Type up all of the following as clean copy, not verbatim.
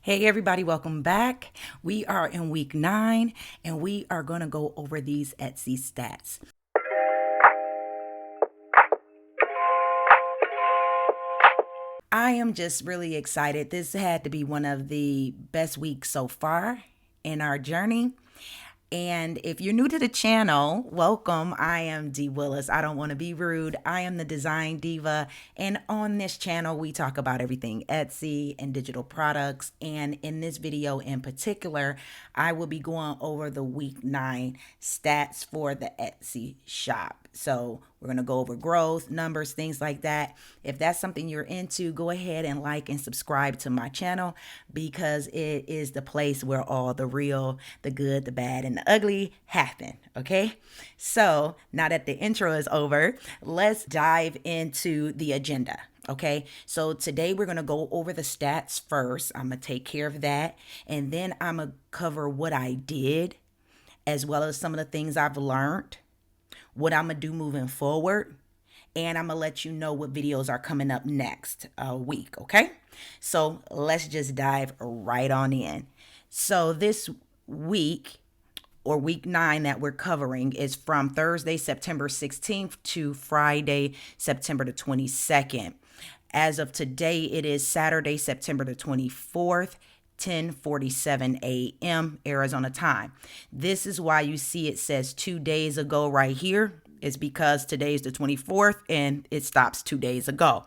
Hey everybody, welcome back. We are in week 9 and we are going to go over these Etsy stats. I am just really excited. This had to be one of the best weeks so far in our journey. And if you're new to the channel, welcome. I am Dee Willis. I don't want to be rude. I am the design diva. And on this channel, we talk about everything Etsy and digital products. And in this video in particular, I will be going over the week 9 stats for the Etsy shop. So we're going to go over growth, numbers, things like that. If that's something you're into, go ahead and like and subscribe to my channel because it is the place where all the real, the good, the bad, and the ugly happen. Okay. So now that the intro is over, let's dive into the agenda. Okay, so today we're going to go over the stats first. I'm going to take care of that. And then I'm going to cover what I did, as well as some of the things I've learned, what I'm going to do moving forward. And I'm going to let you know what videos are coming up next week. Okay, so let's just dive right on in. So this week, or week 9 that we're covering, is from Thursday, September 16th to Friday, September the 22nd. As of today, it is Saturday, September the 24th, 10:47 a.m. Arizona time. This is why you see it says 2 days ago right here. It's because today is the 24th and it stops 2 days ago.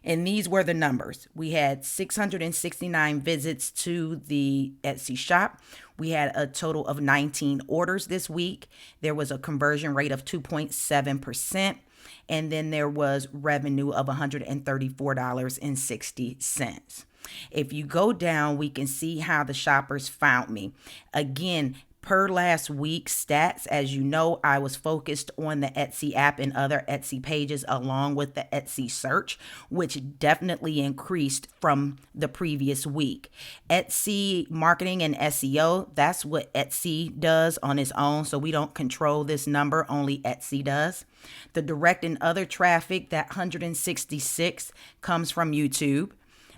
And these were the numbers. We had 669 visits to the Etsy shop. We had a total of 19 orders this week. There was a conversion rate of 2.7%. And then there was revenue of $134.60. If you go down, we can see how the shoppers found me. Again, per last week's stats, as you know, I was focused on the Etsy app and other Etsy pages along with the Etsy search, which definitely increased from the previous week. Etsy marketing and SEO, that's what Etsy does on its own. So we don't control this number, only Etsy does. The direct and other traffic, that 166, comes from YouTube.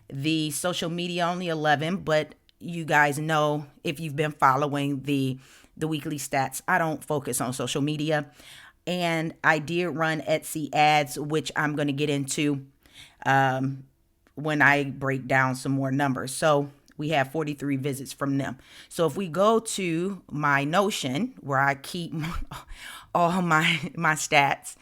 The social media, only 11, but you guys know, if you've been following the weekly stats, I don't focus on social media. And I did run Etsy ads, which I'm going to get into when I break down some more numbers. So we have 43 visits from them. So if we go to my Notion, where I keep all my stats,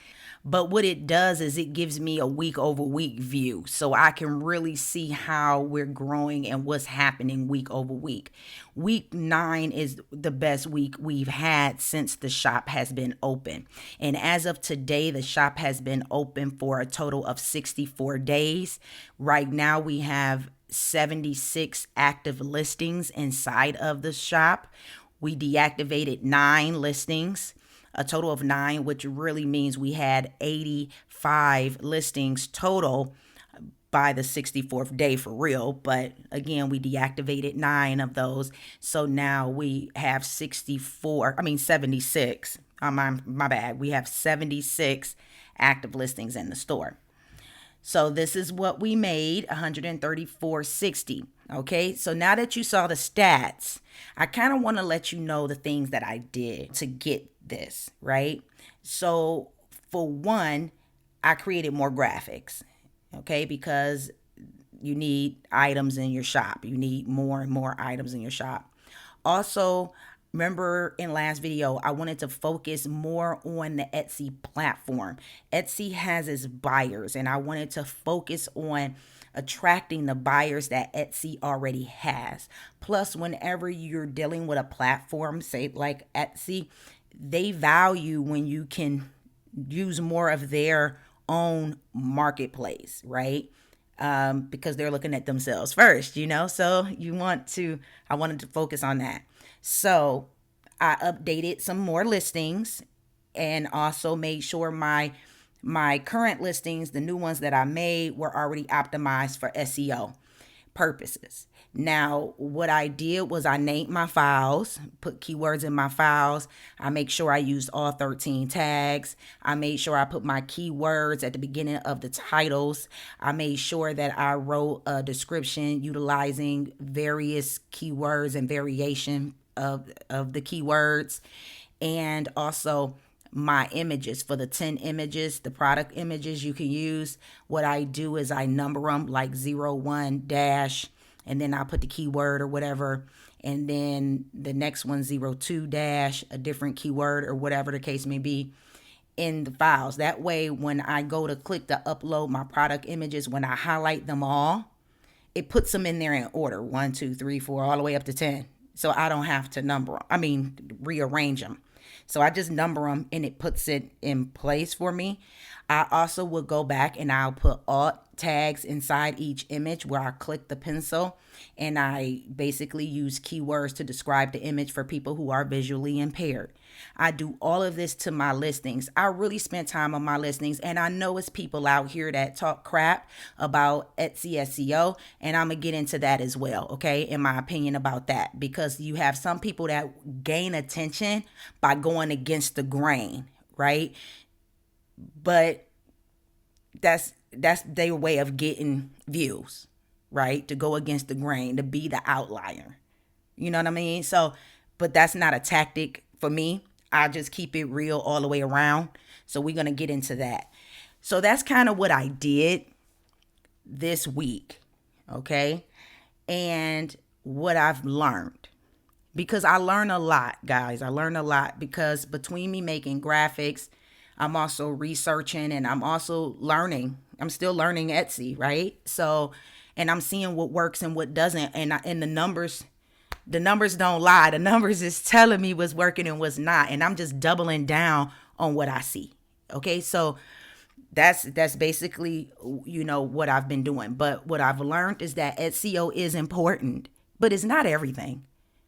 but what it does is it gives me a week over week view, so I can really see how we're growing and what's happening week over week. Week 9 is the best week we've had since the shop has been open. And as of today, the shop has been open for a total of 64 days. Right now, we have 76 active listings inside of the shop. We deactivated 9 listings, a total of 9, which really means we had 85 listings total by the 64th day for real. But again, we deactivated 9 of those. So now we have 76. My bad. We have 76 active listings in the store. So this is what we made, 134.60. Okay, so now that you saw the stats, I kind of want to let you know the things that I did to get this, right? So for one, I created more graphics, okay, because you need items in your shop. You need more and more items in your shop. Also, remember in last video, I wanted to focus more on the Etsy platform. Etsy has its buyers, and I wanted to focus on attracting the buyers that Etsy already has. Plus, whenever you're dealing with a platform, say like Etsy, they value when you can use more of their own marketplace, right? Because they're looking at themselves first, So I wanted to focus on that. So I updated some more listings and also made sure my current listings, the new ones that I made, were already optimized for SEO. purposes. Now, what I did was I named my files, put keywords in my files. I make sure I used all 13 tags. I made sure I put my keywords at the beginning of the titles. I made sure that I wrote a description utilizing various keywords and variation of the keywords. And also my images for the 10 images, the product images you can use. What I do is I number them like 01 dash, and then I put the keyword or whatever. And then the next one, 02 dash, a different keyword or whatever the case may be in the files. That way, when I go to click to upload my product images, when I highlight them all, it puts them in there in order, 1, 2, 3, 4, all the way up to 10. So I don't have to rearrange them. So I just number them and it puts it in place for me. I also will go back and I'll put alt tags inside each image where I click the pencil, and I basically use keywords to describe the image for people who are visually impaired. I do all of this to my listings. I really spend time on my listings, and I know it's people out here that talk crap about Etsy SEO, and I'm going to get into that as well, okay, in my opinion about that, because you have some people that gain attention by going against the grain, right? But that's their way of getting views, right? To go against the grain, to be the outlier. You know what I mean? So, but that's not a tactic for me. I just keep it real all the way around. So we're going to get into that. So that's kind of what I did this week, okay? And what I've learned. Because I learn a lot, guys. I learn a lot because between me making graphics, I'm also researching and I'm also learning. I'm still learning Etsy, right? So, and I'm seeing what works and what doesn't. And the numbers don't lie. The numbers is telling me what's working and what's not. And I'm just doubling down on what I see. Okay. So that's basically, what I've been doing. But what I've learned is that SEO is important, but it's not everything.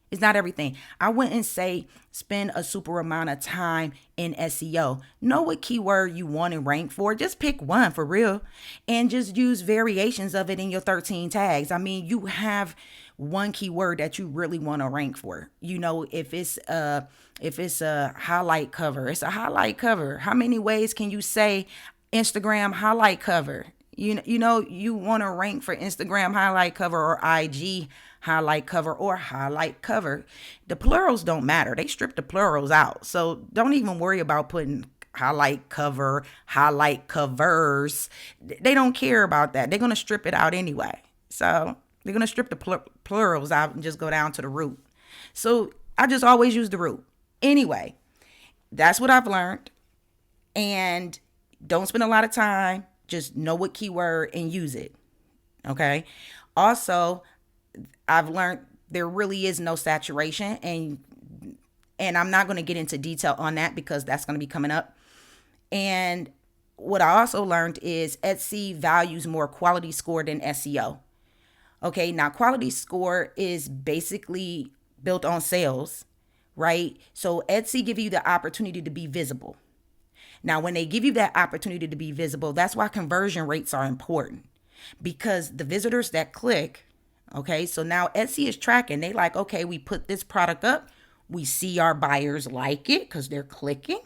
It's not everything. I wouldn't say spend a super amount of time in SEO. Know what keyword you want to rank for. Just pick one for real and just use variations of it in your 13 tags. I mean, you have one keyword that you really want to rank for. If it's a highlight cover, it's a highlight cover. How many ways can you say Instagram highlight cover? You want to rank for Instagram highlight cover or IG highlight cover or highlight cover. The plurals don't matter. They strip the plurals out. So don't even worry about putting highlight cover, highlight covers. They don't care about that. They're going to strip it out anyway. So they're going to strip the plurals out and just go down to the root. So I just always use the root. Anyway, that's what I've learned. And don't spend a lot of time. Just know what keyword and use it. Okay. Also, I've learned there really is no saturation, and I'm not going to get into detail on that because that's going to be coming up. And what I also learned is Etsy values more quality score than SEO. Okay. Now quality score is basically built on sales, right? So Etsy give you the opportunity to be visible. Now, when they give you that opportunity to be visible, that's why conversion rates are important, because the visitors that click, okay, so now Etsy is tracking. They like, okay, we put this product up. We see our buyers like it because they're clicking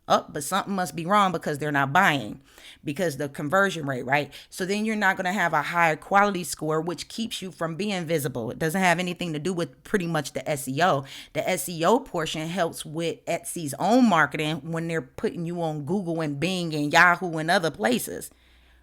up, but something must be wrong because they're not buying, because the conversion rate, right? So then you're not going to have a higher quality score, which keeps you from being visible. It doesn't have anything to do with pretty much the SEO. The SEO portion helps with Etsy's own marketing when they're putting you on Google and Bing and Yahoo and other places.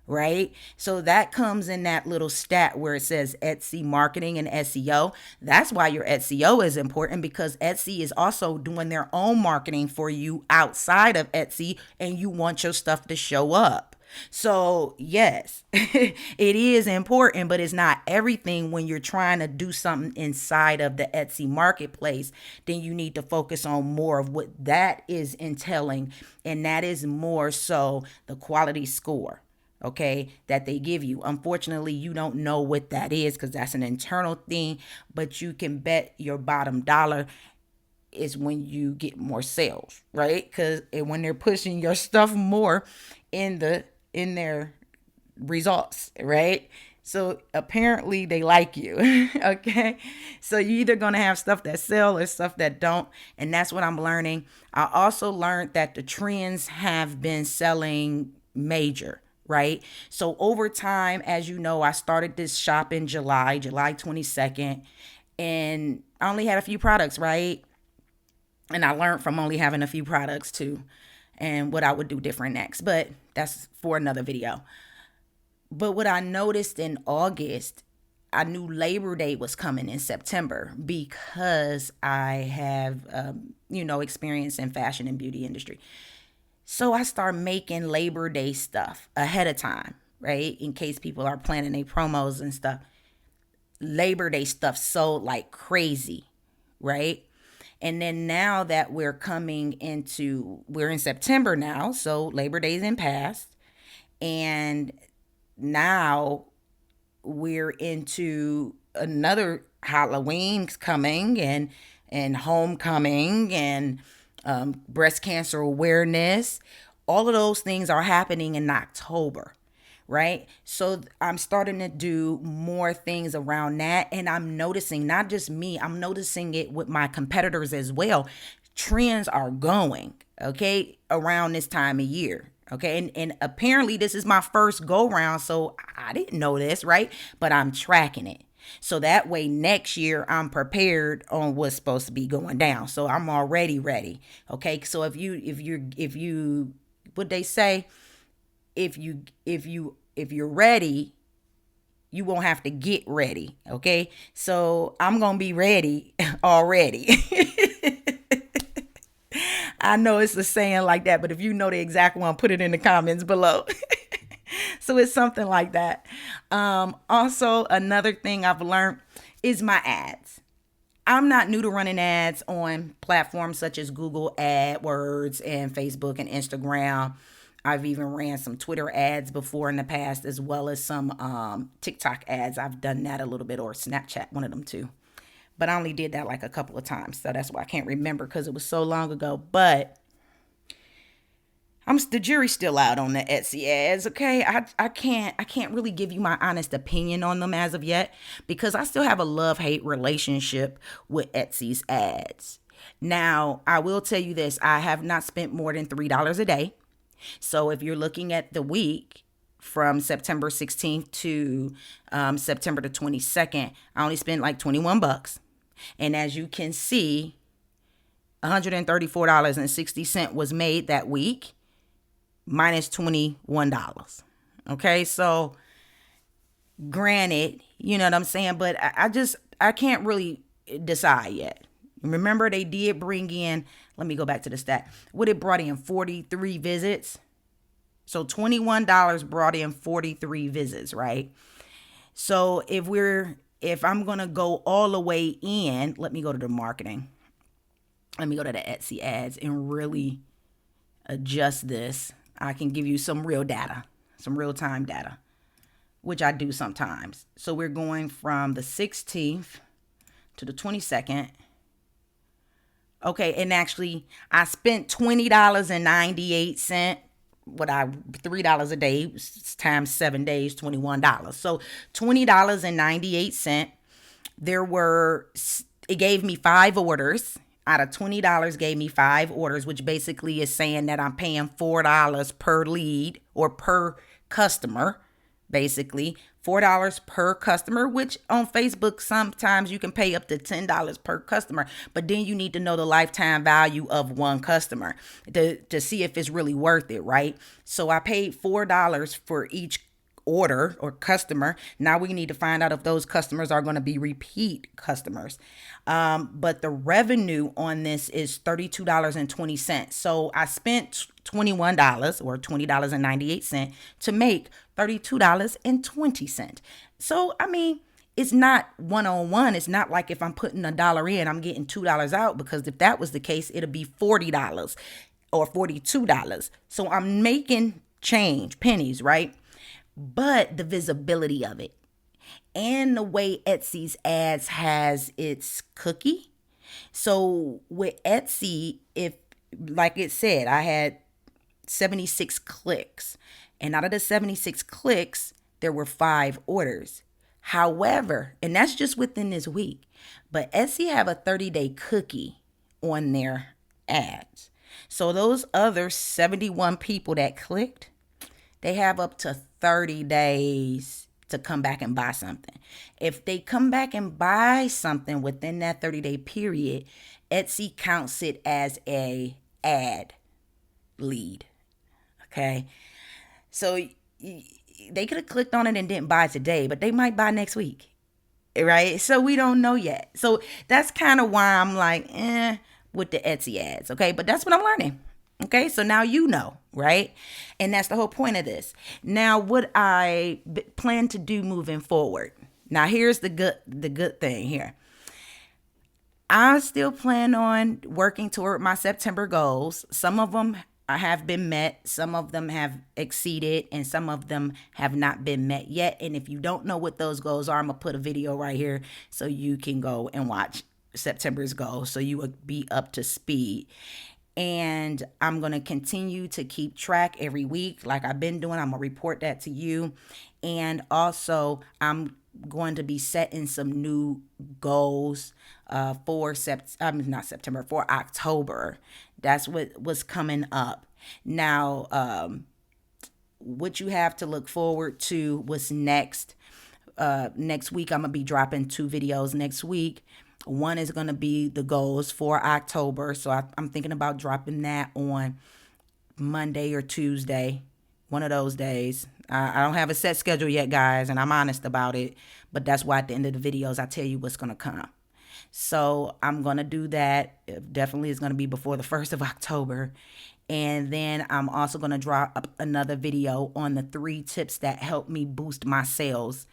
Right? So that comes in that little stat where it says Etsy marketing and SEO. That's why your SEO is important, because Etsy is also doing their own marketing for you outside of Etsy, and you want your stuff to show up. So yes, it is important, but it's not everything. When you're trying to do something inside of the Etsy marketplace, then you need to focus on more of what that is entailing. And that is more so the quality score. Okay, that they give you. Unfortunately, you don't know what that is because that's an internal thing, but you can bet your bottom dollar is when you get more sales, right? Because when they're pushing your stuff more in their results, right? So apparently they like you. Okay. So you either gonna have stuff that sell or stuff that don't. And that's what I'm learning. I also learned that the trends have been selling major, right? So over time, as you know, I started this shop in July 22nd, and I only had a few products, right? And I learned from only having a few products too, and what I would do different next. But that's for another video. But what I noticed in August, I knew Labor Day was coming in September because I have, experience in fashion and beauty industry. So I start making Labor Day stuff ahead of time, right? In case people are planning their promos and stuff. Labor Day stuff sold like crazy, right? And then now that we're in September now, so Labor Day's in past, and now we're into another Halloween's coming, and homecoming, and breast cancer awareness. All of those things are happening in October, right? So I'm starting to do more things around that. And I'm noticing, not just me, I'm noticing it with my competitors as well. Trends are going, okay, around this time of year. Okay. And apparently this is my first go round. So I didn't know this, right? But I'm tracking it. So that way next year I'm prepared on what's supposed to be going down. So I'm already ready. Okay. So if you what they say, if you're ready, you won't have to get ready. Okay. So I'm gonna be ready already. I know it's a saying like that, but if you know the exact one, put it in the comments below. So it's something like that. Also, another thing I've learned is my ads. I'm not new to running ads on platforms such as Google AdWords and Facebook and Instagram. I've even ran some Twitter ads before in the past, as well as some TikTok ads. I've done that a little bit, or Snapchat, one of them too. But I only did that like a couple of times, so that's why I can't remember because it was so long ago. But the jury's still out on the Etsy ads, okay? I can't really give you my honest opinion on them as of yet because I still have a love-hate relationship with Etsy's ads. Now, I will tell you this, I have not spent more than $3 a day. So if you're looking at the week from September 16th to September the 22nd, I only spent like $21. And as you can see, $134.60 was made that week, minus $21. Okay, so granted, you know what I'm saying, but I can't really decide yet. Remember, they did bring in, let me go back to the stat. What it brought in 43 visits. So $21 brought in 43 visits, right? So if I'm going to go all the way in, let me go to the marketing. Let me go to the Etsy ads and really adjust this. I can give you some real data, some real time data, which I do sometimes. So we're going from the 16th to the 22nd. Okay, and actually I spent $20.98. $3 a day times 7 days, $21. So $20.98. It gave me 5 orders. Out of $20 gave me 5 orders, which basically is saying that I'm paying $4 per lead or per customer, basically. $4 per customer, which on Facebook, sometimes you can pay up to $10 per customer. But then you need to know the lifetime value of one customer to see if it's really worth it, right? So I paid $4 for each order or customer. Now we need to find out if those customers are going to be repeat customers. But the revenue on this is $32.20. So I spent $21 or $20.98 to make $32.20. So, I mean, it's not one-on-one. It's not like if I'm putting $1 in, I'm getting $2 out, because if that was the case, it'd be $40 or $42. So I'm making change, pennies, right? But the visibility of it and the way Etsy's ads has its cookie. So with Etsy, if, like it said, I had 76 clicks, and out of the 76 clicks, there were 5 orders. However, and that's just within this week, but Etsy have a 30-day cookie on their ads. So those other 71 people that clicked, they have up to 30 days to come back and buy something. If they come back and buy something within that 30-day period, Etsy counts it as a ad lead. Okay? So they could have clicked on it and didn't buy today, but they might buy next week. Right? So we don't know yet. So that's kind of why I'm like, with the Etsy ads. Okay? But that's what I'm learning. Okay, so now you know, right? And that's the whole point of this. Now, what I plan to do moving forward. Now, here's the good thing here. I still plan on working toward my September goals. Some of them have been met, some of them have exceeded, and some of them have not been met yet. And if you don't know what those goals are, I'm going to put a video right here so you can go and watch September's goals so you will be up to speed. And I'm going to continue to keep track every week like I've been doing. I'm going to report that to you. And also, I'm going to be setting some new goals for October. That's what was coming up. Now, what you have to look forward to was next. Next week, I'm going to be dropping 2 videos next week. One is going to be the goals for October. So I'm thinking about dropping that on Monday or Tuesday, one of those days. I don't have a set schedule yet, guys, and I'm honest about it. But that's why at the end of the videos, I tell you what's going to come. So I'm going to do that. It definitely is going to be before the 1st of October. And then I'm also going to drop another video on the 3 tips that help me boost my sales.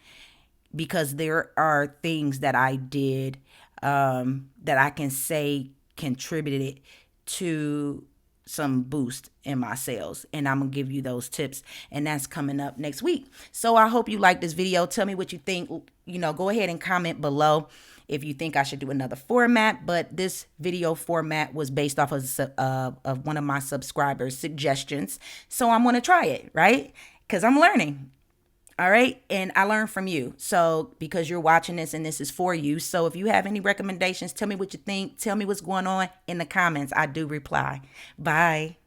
Because there are things that I did that I can say contributed to some boost in my sales. And I'm going to give you those tips. And that's coming up next week. So I hope you like this video. Tell me what you think. Go ahead and comment below if you think I should do another format. But this video format was based off of one of my subscribers' suggestions. So I'm going to try it, right? Because I'm learning. All right. And I learned from you. So because you're watching this and this is for you. So if you have any recommendations, tell me what you think. Tell me what's going on in the comments. I do reply. Bye.